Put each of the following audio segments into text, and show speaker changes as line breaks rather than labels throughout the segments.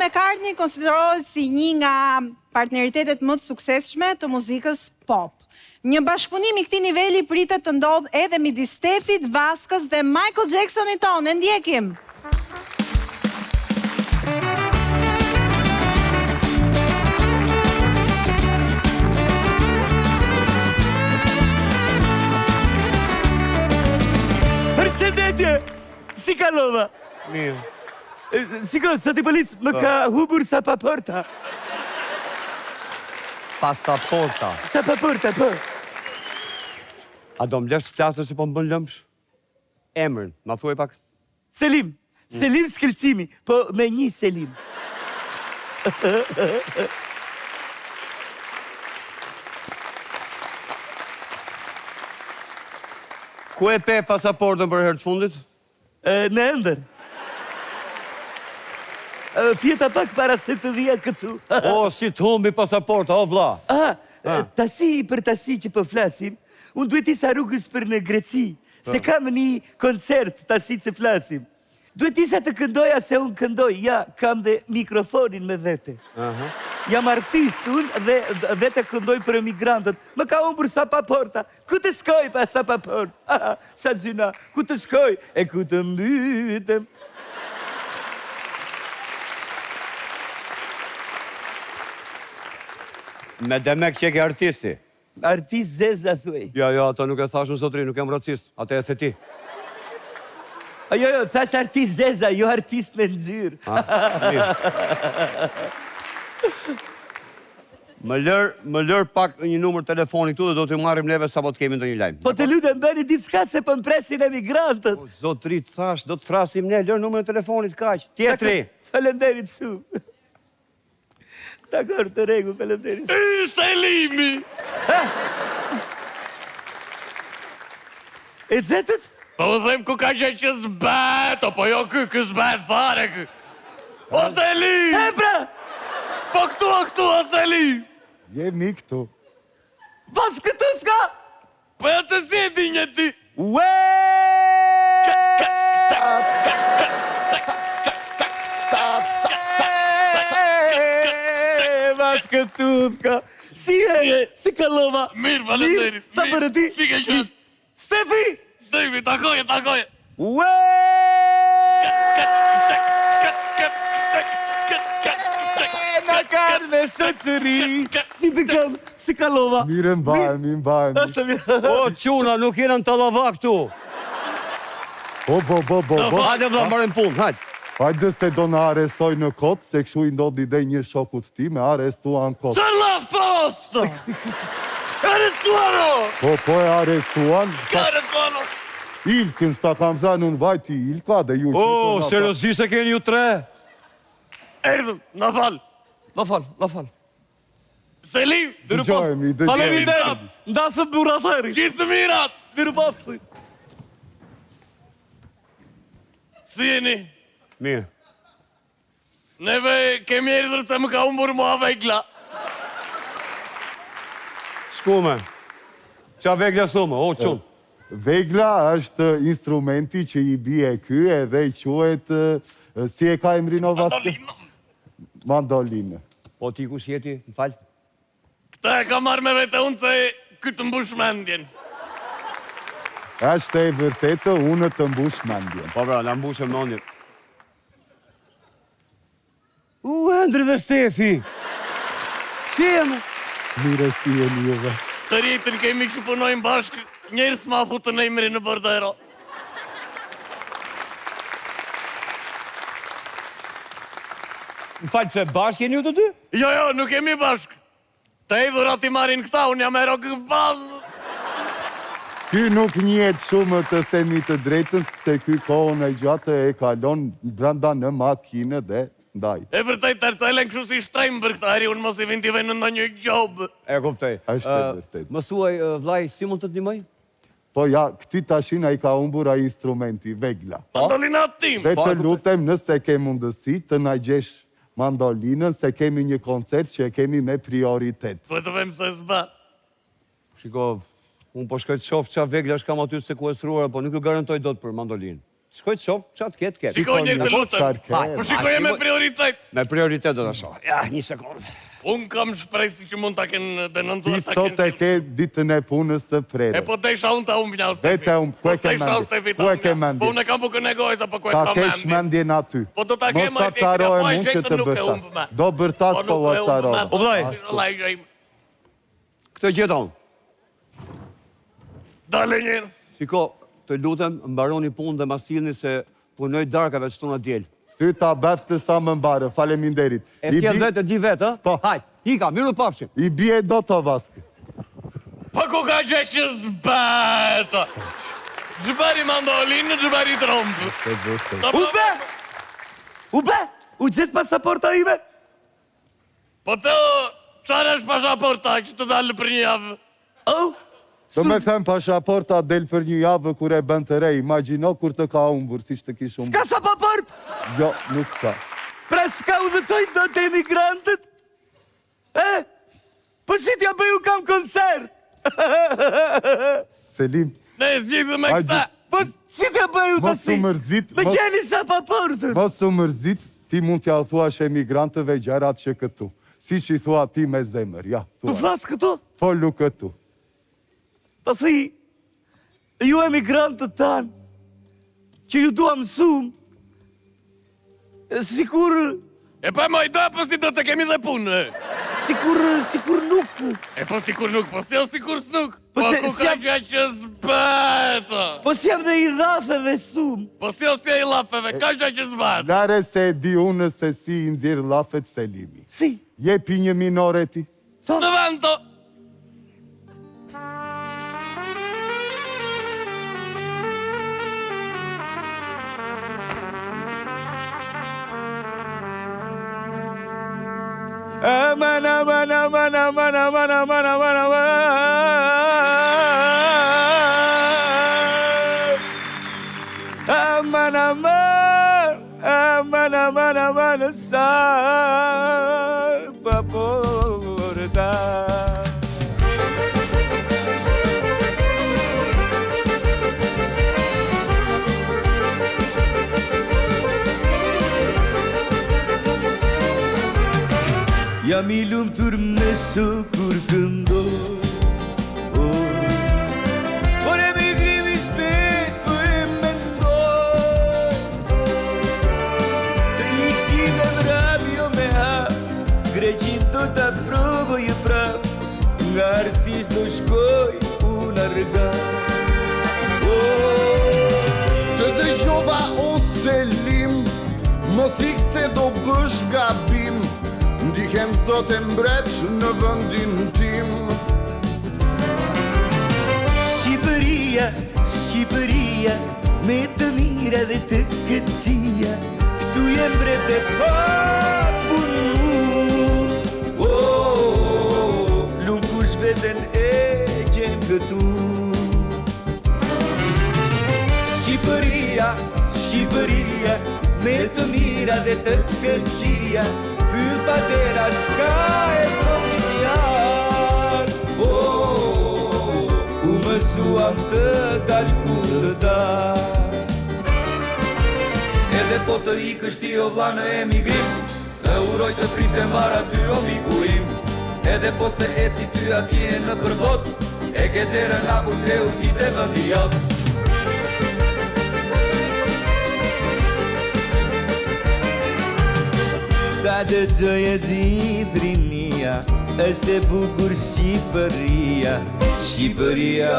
McCartney konsiderohet si një nga partneritetet më të suksesshme të muzikës pop. Një bashkëpunim i këtij niveli pritet të ndodh edhe midis Stefit, Vaskës dhe Michael Jacksonit tonë. E ndjekim.
Përshëndetje, si kalova?
Mirë.
Siko, sa ti polic më ka hubur sapaporta.
Pasaporta.
Sapaporta, po.
A do më lesh flasë se po më bën lëmsh? Emrin, ma thuaj pak.
Selim. Selim Skëlqimi, po me një Selim.
Ku e pe pasaportën për herë të fundit?
Në ëndër. Fjeta pak para se të dhja këtu.
O, si të humbi pasaporta, o vla.
Tasi për tasi që po flasim, unë duhet isa rrugës për në Greci, se kam një koncert tasi që flasim. Duhet isa të këndoja se unë këndoj, ja, kam dhe mikrofonin me vete. Jam artist unë dhe të këndoj për emigrantët. Më ka unë për sapaporta. Ku të shkoj pa sapaport? Sa gjuna, ku të shkoj? E ku të mbytem?
Me demek që ke artisti.
Artist zeza, thuej.
Jo, ato nuk e thash në sotri, nuk jam racist. Ate e the ti.
Jo, thash artist zeza, jo artist me nxyrë.
Më lër pak një numër telefoni këtu dhe do t'ju marrim neve sa po të kemi ndonjë lajm.
Po të lutem bëni diçka se po mpresin emigrantët.
Zotri, thash, do të thrasim ne, lër numrin e telefonit kaq. Tjetri.
Faleminderit shumë. Dakor, të rregull, faleminderit.
Selimi!
E zetët?
Po u them ku ka që s'bet, po jo kë s'bet fare kë. O Selim!
E pra!
Po këtu, o Selim!
Jemi këtu.
Vas këtu s'ka!
Po ja që si e di një ti?
Ue! Vas këtu s'ka! Si e? Si kalova?
Mirë, faleminderit.
Sa për e ti?
Si ke qenë?
Stefi!
Stefi, takoje.
Ue! Në kanë me shëqëri! Si të kam? Si kalova?
Mire mbajemi.
O, quna, nuk jena në talava këtu.
Bo.
Hajde vla, marrim punë, hajde.
Hajde se do në arestoj në kot, se këshu i ndodhi dhe një shokut ti me arestuan kot.
Qërla frosto! Arestuano!
Po e arestuan.
Ka arestuano!
Ilkën s'ta kam zanë unë vajti Ilka dhe ju që...
O, seriosisht e keni ju tre?
Erdhëm, na fal. Selim!
Dëgjojemi.
Faleminderit! Ndasëm buratari!
Gjithë të mirat!
Mirë pafsi!
Si jeni?
Mirë.
Neve kemi erdhër të më ka umbur mua vegla.
Shkume. Qa vegla sume, o qunë.
Vegla është instrumenti që i bie ky edhe i quhet, si e ka emrin o vaske? Mandolinë.
Po ti kush jeti, më falë?
Këta e ka marrë me vete unë se këtë mbush mendjen.
Është e vërtetë, unë të mbush mendjen.
Po pra, në mbush e mendjen. Endri dhe Stefi! Si e më?
Mire si e njëve.
Të rritën kemi që punojnë bashkë, njerës ma futë në imri në bordero.
Më falë që bashkë jeni ju të dy?
Jo, nuk kemi bashkë. Të idhurat i marin këta, unë jam e rogë bazë.
Ky nuk njetë shumë të themi të drejtën, se ky kohën e gjatë e kalon branda në makinë dhe ndaj.
E vërtej të arcajlen kështu si shtrejmë për këta heri, unë mos i vinti vejnë në një gjobë.
E kuptoj.
Është e vërtetë.
Më thuaj, vlaj, si mund të të ndihmoj?
Po ja, këti tashina i ka umbura instrumenti, vegla.
Mandolinat tim.
Dhe të lutem nëse ke mundësi të na gjesh mandolinën, se kemi një koncert që e kemi me prioritet.
Po të vem se s'ba.
Shiko, unë po shkoj të shof qa vegla është kam aty sekuestruar, po nuk ju garantoj dot për mandolinë. Shkoj të shoh, çat ketë.
Shikoj një të lutem. Po shikoje me prioritet.
Me prioritet do ta shoh. Ja, një sekondë.
Unë kam shpresë që mund ta kenë denoncuar
Ti sot e ke ditën e punës të prerë.
E po të isha unë ta unë vina Stefi.
Vete unë, ku e ke mendje? Ku e ke mendje?
Po unë e kam bukë negojt, apo ku e
Ta
kam
kesh mendjen aty.
Po do ta kemë
Mos ta carojë mund që të bërtas. Do bërtas po va carojë.
O vllai. Këtë gjeton.
Dale njërë.
Shiko, të lutem, mbaroni punë dhe masini se punoj darkave që tuna djel.
Ty ta beftë sa më mbarë, faleminderit.
E si e vetë, di vetë,
Po.
Hajt, hika, miru pafshim.
I bie do të vaskë.
Po ku ka që që zbeta. Gjëbari mandolinë, gjëbari trompë.
U gjithë pasaporta ime?
Po të qarë është pasaporta që të dalë për një javë?
Do me them pasaporta del për një javë kur e bën të rej. Imagjino kur të ka umbur, si shtë kish umbur.
Ska sa paport?
Jo, nuk ka.
Pra s'ka udhëtojnë do të emigrantët? Po si t'ja bëju kam koncert?
Selim,
Ne zgjidhë me këta.
Po si t'ja bëju të
mos u mërzit,
Me gjeni sa paportën?
mos u mërzit, ti mund t'ja thuash emigrantëve gjarat që këtu. Si që i thua ti me zemër, ja,
Tu
thua.
flasë këtu?
Folu këtu.
Pasi, ju emigrantët tanë, që ju dua mësum, sikur,
E pa moj do, po si do të kemi dhe punë.
sikur nuk.
E po sikur nuk, po si o sikur s'nuk.
Po
Po
se-
ku
si
ka
jam-
që që zbeta.
Po si jam dhe i dhafeve sum.
Po si o si e i lafeve, ka që që zbeta.
Lare se di unë se si i nxjerr llafet Selimi.
Si?
Jepi një minore ti.
Në vento.
Aman, aman, aman, aman, aman, aman, aman, aman. Aman, aman, aman, aman, aman, sa paporta. Jam I lumtur me së kur këndoj. Por emigrimi shpesh po e mendoj. Të ikim e mrap jo me hap, Greqin do t'a provoj prap, nga artist do shkoj unë arga.
Të dëgjova o Selim, mos ik se do bësh gabim. Ndihem sot e mbret në vendin tim.
Shqipëria, Shqipëria, me të mira dhe të këtësia, këtu jem mbret e papun mu. Lumë kush veten e gjen këtu. Shqipëria, Shqipëria, me të mira dhe të këtësia, pyll patera s'ka e provincial. U mësuam të dal kur të dal. Edhe po të ikësh ti o vlla në emigrim, të uroj të prite mara ty o miku im. Edhe po s'te eci ty atje në përbot, e ke derën hapur kreu ti te vëndi jot. Ta dëgjoj e gjithrinia, është e bukur Shqipëria, Shqipëria,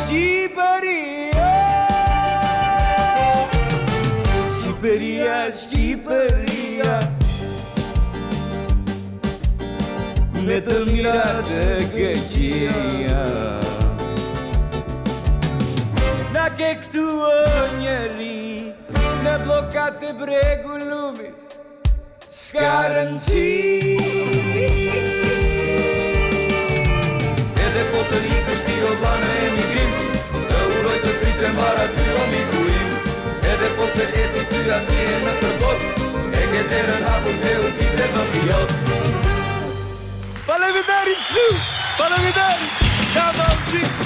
Shqipëria. Shqipëria, Shqipëria, me të mirat e keqia. Na ke këtu o njeri, në blokat e bregu lumi, s'ka rëndësi. Edhe po të ikësh ti o vlla në emigrim, të uroj të prite mara ty o miku im. Edhe po s'te eci ty atje në përbot, e ke derën hapur kreu ti te vëndi jot. Faleminderit su! Faleminderit! Ka vëndi!